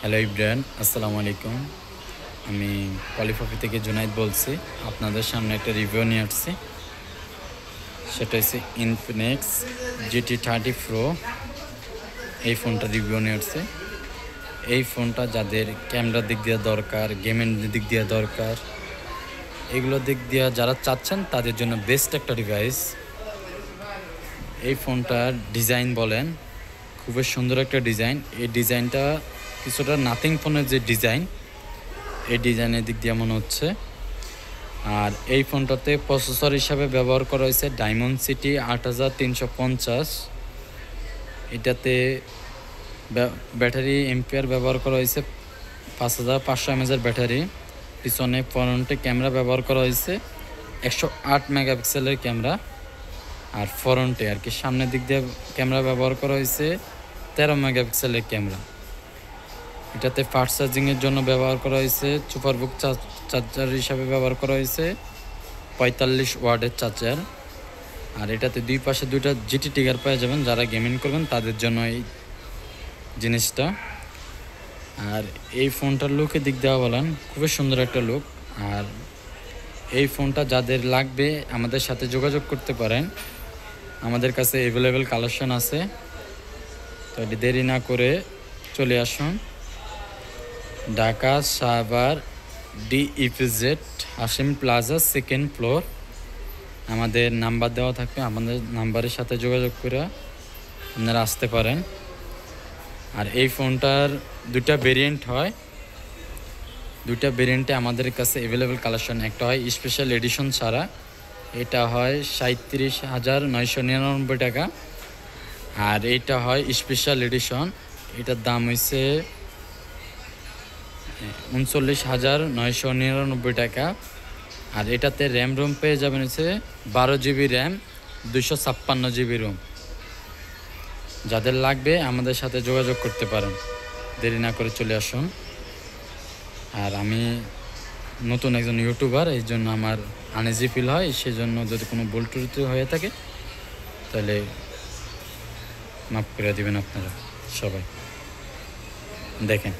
Hello Ibran, আসসালামু আলাইকুম। আমি পলিফপি থেকে জুনাইদ বলছি। আপনাদের সামনে একটা রিভিউ নিয়ে আসছি। সেটা হচ্ছে ইনফিনিক্স GT30 Pro। এই ফোনটা রিভিউ নিয়ে আসছে। এই ফোনটা যাদের ক্যামেরার দিক দিয়ে দরকার, গেমের দিক দিয়ে দরকার, এগুলোর দিক দিয়ে যারা চাচ্ছেন তাদের জন্য বেস্ট একটা ডিভাইস। এই ফোনটার ডিজাইন বলেন, খুবই সুন্দর একটা ডিজাইন। এই ডিজাইনটা কিছুটা নাথিং ফোনের যে ডিজাইন, এই ডিজাইনের দিক দিয়ে মনে হচ্ছে। আর এই ফোনটাতে প্রসেসর হিসাবে ব্যবহার করা হয়েছে ডায়মন্ডসিটি 8350। এটাতে ব্যাটারি এম্পিয়ার ব্যবহার করা হয়েছে 5500 mAh ব্যাটারি। পিছনে ফ্রন্টে ক্যামেরা ব্যবহার করা হয়েছে 108 মেগাপিক্সেলের ক্যামেরা। আর ফ্রন্টে আর কি সামনের দিক দিয়ে ক্যামেরা ব্যবহার করা হয়েছে 13 মেগাপিক্সেলের ক্যামেরা। এটাতে ফাস্ট চার্জিংয়ের জন্য ব্যবহার করা হয়েছে সুপারবুক চার্জার হিসাবে ব্যবহার করা হয়েছে 45 ওয়াটের চার্জার। আর এটাতে দুই পাশে দুইটা জিটি ট্রিগার পেয়ে যাবেন যারা গেমিং করবেন তাদের জন্য এই জিনিসটা। আর এই ফোনটার লুকের দিক দেওয়া বলেন, খুবই সুন্দর একটা লুক। আর এই ফোনটা যাদের লাগবে আমাদের সাথে যোগাযোগ করতে পারেন, আমাদের কাছে অ্যাভেলেবেল কালেকশন আছে। তো দেরি না করে চলে আসুন Dhaka Savar DEPZ Hashim plaza 2nd floor. আমাদের নাম্বার দেওয়া থাকবে, আমাদের নাম্বারের সাথে যোগাযোগ করে আপনারা আসতে পারেন। আর এই ফোনটার দুটা ভেরিয়েন্ট হয়, দুইটা ভেরিয়েন্টে আমাদের কাছে অ্যাভেলেবেল কালেকশন। একটা হয় স্পেশাল এডিশন ছাড়া, এটা হয় 37,999 টাকা। আর এইটা হয় স্পেশাল এডিশন, এটার দাম হয়েছে 39,999 টাকা। আর এটাতে র্যাম রোম পেয়ে যাবেন হচ্ছে 12 GB র্যাম, 256 GB রোম। যাদের লাগবে আমাদের সাথে যোগাযোগ করতে পারেন, দেরি না করে চলে আসুন। আর আমি নতুন একজন ইউটিউবার, এই জন্য আমার আনইজি ফিল হয়, সেজন্য যদি কোনো ভুল ত্রুটি হয়ে থাকে তাহলে মাফ করে দেবেন আপনারা সবাই। দেখেন